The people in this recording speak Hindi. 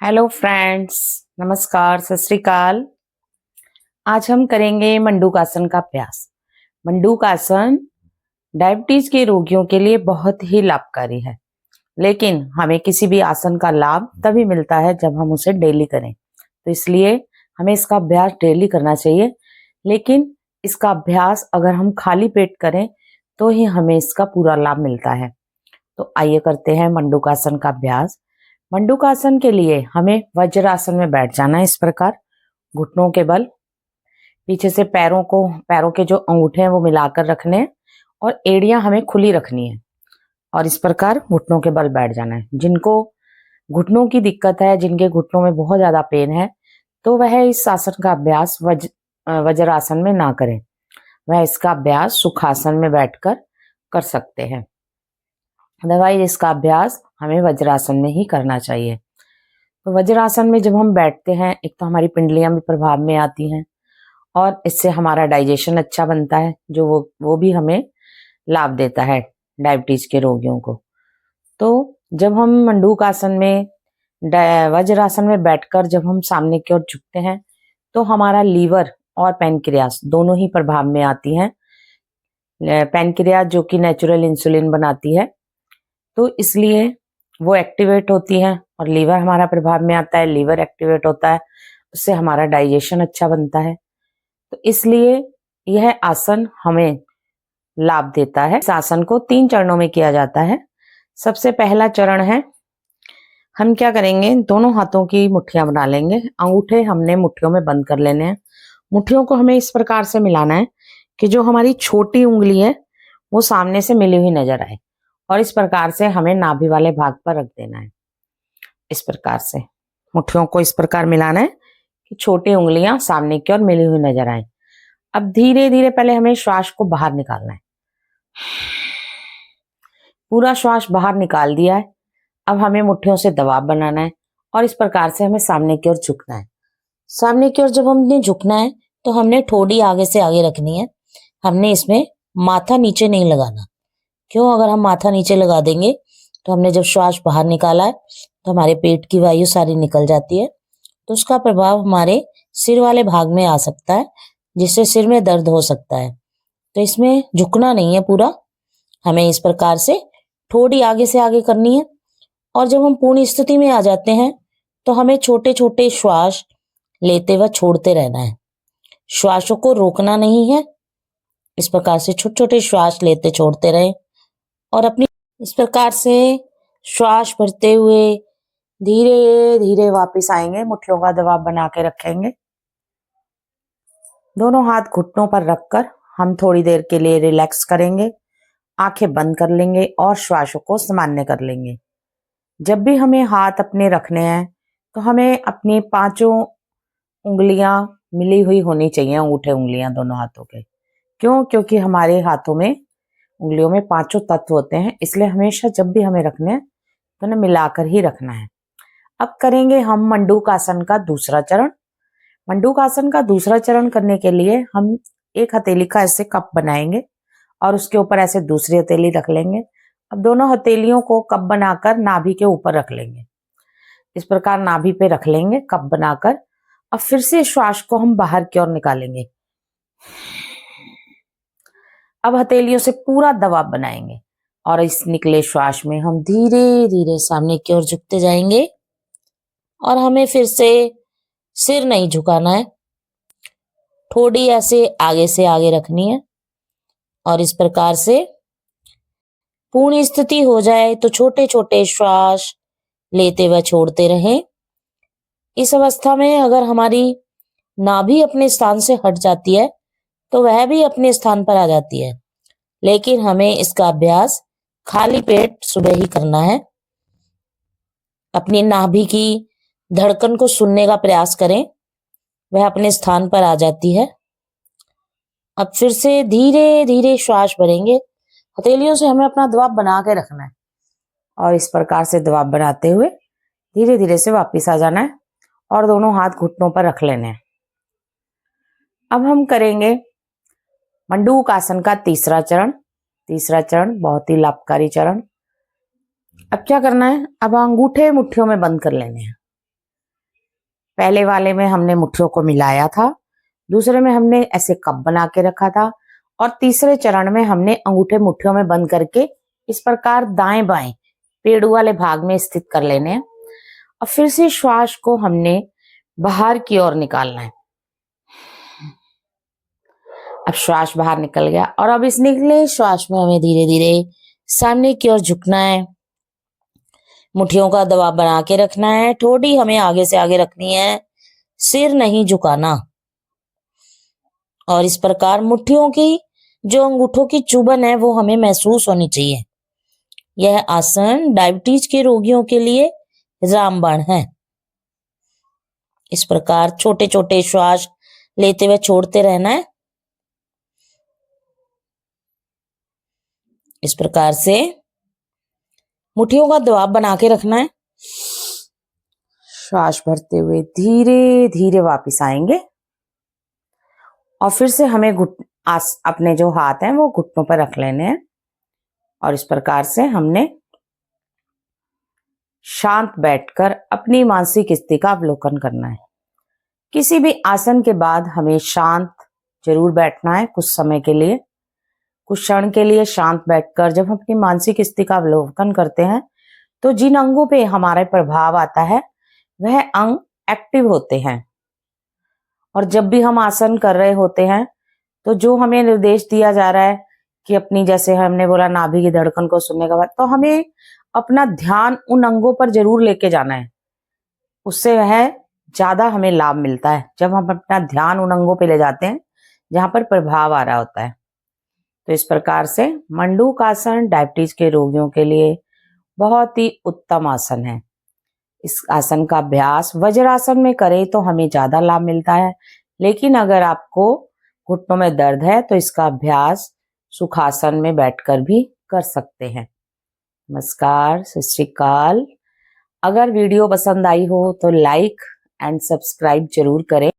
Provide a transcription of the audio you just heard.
हेलो फ्रेंड्स, नमस्कार, सत श्री अकाल। आज हम करेंगे मंडूकासन का अभ्यास। मंडूकासन डायबिटीज के रोगियों के लिए बहुत ही लाभकारी है, लेकिन हमें किसी भी आसन का लाभ तभी मिलता है जब हम उसे डेली करें। तो इसलिए हमें इसका अभ्यास डेली करना चाहिए, लेकिन इसका अभ्यास अगर हम खाली पेट करें तो ही हमें इसका पूरा लाभ मिलता है। तो आइए करते हैं मंडूकासन का अभ्यास। मंडूकासन के लिए हमें वज्रासन में बैठ जाना है। इस प्रकार घुटनों के बल, पीछे से पैरों के जो अंगूठे हैं वो मिलाकर रखने हैं और एड़ियां हमें खुली रखनी है और इस प्रकार घुटनों के बल बैठ जाना है। जिनको घुटनों की दिक्कत है, जिनके घुटनों में बहुत ज्यादा पेन है, तो वह इस आसन का अभ्यास वज्रासन में ना करें। वह इसका अभ्यास सुखासन में बैठकर कर सकते हैं। अदरवाइज इसका अभ्यास हमें वज्रासन में ही करना चाहिए। तो वज्रासन में जब हम बैठते हैं, एक तो हमारी पिंडलियां भी प्रभाव में आती हैं और इससे हमारा डाइजेशन अच्छा बनता है, जो वो भी हमें लाभ देता है डायबिटीज के रोगियों को। तो जब हम मंडूकासन में वज्रासन में बैठकर जब हम सामने की ओर झुकते हैं तो हमारा लीवर और पैनक्रियास दोनों ही प्रभाव में आती हैं। पैनक्रियास जो कि नेचुरल इंसुलिन बनाती है, तो इसलिए वो एक्टिवेट होती है और लीवर हमारा प्रभाव में आता है। लीवर एक्टिवेट होता है, उससे हमारा डाइजेशन अच्छा बनता है। तो इसलिए यह आसन हमें लाभ देता है। इस आसन को 3 चरणों में किया जाता है। सबसे पहला चरण है, हम क्या करेंगे, दोनों हाथों की मुट्ठियां बना लेंगे। अंगूठे हमने मुट्ठियों में बंद कर लेने हैं। मुट्ठियों को हमें इस प्रकार से मिलाना है कि जो हमारी छोटी उंगली है वो सामने से मिली हुई नजर आए और इस प्रकार से हमें नाभि वाले भाग पर रख देना है। इस प्रकार से मुट्ठियों को इस प्रकार मिलाना है कि छोटी उंगलियां सामने की ओर मिली हुई नजर आए। अब धीरे धीरे पहले हमें श्वास को बाहर निकालना है। पूरा श्वास बाहर निकाल दिया है। अब हमें मुट्ठियों से दबाव बनाना है और इस प्रकार से हमें सामने की ओर झुकना है। सामने की ओर जब हमने झुकना है तो हमने ठोड़ी आगे से आगे रखनी है। हमने इसमें माथा नीचे नहीं लगाना। क्यों? अगर हम माथा नीचे लगा देंगे तो हमने जब श्वास बाहर निकाला है तो हमारे पेट की वायु सारी निकल जाती है, तो उसका प्रभाव हमारे सिर वाले भाग में आ सकता है, जिससे सिर में दर्द हो सकता है। तो इसमें झुकना नहीं है पूरा, हमें इस प्रकार से थोड़ी आगे से आगे करनी है। और जब हम पूर्ण स्थिति में आ जाते हैं तो हमें छोटे छोटे श्वास लेते व छोड़ते रहना है। श्वासों को रोकना नहीं है। इस प्रकार से छोटे छोटे श्वास लेते छोड़ते रहें और अपनी इस प्रकार से श्वास भरते हुए धीरे धीरे वापस आएंगे। मुट्ठियों का दबाव बना के रखेंगे। दोनों हाथ घुटनों पर रखकर हम थोड़ी देर के लिए रिलैक्स करेंगे। आंखें बंद कर लेंगे और श्वासों को सामान्य कर लेंगे। जब भी हमें हाथ अपने रखने हैं तो हमें अपनी 5 उंगलियां मिली हुई होनी चाहिए, अंगूठे उंगलियां दोनों हाथों के। क्यों? क्योंकि हमारे हाथों में, उंगलियों में 5 तत्व होते हैं, इसलिए हमेशा जब भी हमें रखने हैं तो उन्हें मिलाकर ही रखना है। अब करेंगे हम मंडूकासन का दूसरा चरण। मंडूकासन का दूसरा चरण करने के लिए हम एक हथेली का ऐसे कप बनाएंगे और उसके ऊपर ऐसे दूसरी हथेली रख लेंगे। अब दोनों हथेलियों को कप बनाकर नाभि के ऊपर रख लेंगे। इस प्रकार नाभि पे रख लेंगे कप बनाकर। अब फिर से श्वास को हम बाहर की ओर निकालेंगे। अब हथेलियों से पूरा दबाव बनाएंगे और इस निकले श्वास में हम धीरे धीरे सामने की ओर झुकते जाएंगे और हमें फिर से सिर नहीं झुकाना है। थोड़ी ऐसे आगे से आगे रखनी है और इस प्रकार से पूर्ण स्थिति हो जाए तो छोटे छोटे श्वास लेते व छोड़ते रहें। इस अवस्था में अगर हमारी नाभि अपने स्थान से हट जाती है तो वह भी अपने स्थान पर आ जाती है, लेकिन हमें इसका अभ्यास खाली पेट सुबह ही करना है। अपनी नाभि की धड़कन को सुनने का प्रयास करें, वह अपने स्थान पर आ जाती है। अब फिर से धीरे धीरे श्वास भरेंगे। हथेलियों से हमें अपना दबाव बना के रखना है और इस प्रकार से दबाव बनाते हुए धीरे धीरे से वापस आ जाना है और दोनों हाथ घुटनों पर रख लेने हैं। अब हम करेंगे मंडूकासन का तीसरा चरण। तीसरा चरण बहुत ही लाभकारी चरण। अब क्या करना है, अब अंगूठे मुट्ठियों में बंद कर लेने हैं पहले वाले में हमने मुट्ठियों को मिलाया था, दूसरे में हमने ऐसे कप बना के रखा था और तीसरे चरण में हमने अंगूठे मुट्ठियों में बंद करके इस प्रकार दाएं बाएं पेड़ू वाले भाग में स्थित कर लेने हैं। और फिर से श्वास को हमने बाहर की ओर निकालना है। अब श्वास बाहर निकल गया और अब इस निकले श्वास में हमें धीरे धीरे सामने की ओर झुकना है, मुट्ठियों का दबाव बना के रखना है, ठोड़ी हमें आगे से आगे रखनी है, सिर नहीं झुकाना। और इस प्रकार मुट्ठियों की जो अंगूठों की चुभन है वो हमें महसूस होनी चाहिए। यह आसन डायबिटीज के रोगियों के लिए रामबाण है। इस प्रकार छोटे छोटे श्वास लेते हुए छोड़ते रहना है। इस प्रकार से मुट्ठियों का दबाव बना के रखना है। श्वास भरते हुए धीरे धीरे वापस आएंगे और फिर से हमें अपने जो हाथ हैं वो घुटनों पर रख लेने हैं। और इस प्रकार से हमने शांत बैठकर अपनी मानसिक स्थिति का अवलोकन करना है। किसी भी आसन के बाद हमें शांत जरूर बैठना है, कुछ समय के लिए, कुछ क्षण के लिए शांत बैठकर जब हम अपनी मानसिक स्थिति का अवलोकन करते हैं तो जिन अंगों पे हमारा प्रभाव आता है वह अंग एक्टिव होते हैं। और जब भी हम आसन कर रहे होते हैं तो जो हमें निर्देश दिया जा रहा है कि अपनी, जैसे हमने बोला, नाभि की धड़कन को सुनने के बाद, तो हमें अपना ध्यान उन अंगों पर जरूर लेके जाना है। उससे वह ज्यादा हमें लाभ मिलता है जब हम अपना ध्यान उन अंगों पे ले जाते हैं जहां पर प्रभाव आ रहा होता है। तो इस प्रकार से मंडूक आसन डायबिटीज के रोगियों के लिए बहुत ही उत्तम आसन है। इस आसन का अभ्यास वज्रासन में करें तो हमें ज्यादा लाभ मिलता है, लेकिन अगर आपको घुटनों में दर्द है तो इसका अभ्यास सुखासन में बैठकर भी कर सकते हैं। नमस्कार, सत श्री अकाल। अगर वीडियो पसंद आई हो तो लाइक एंड सब्सक्राइब जरूर करें।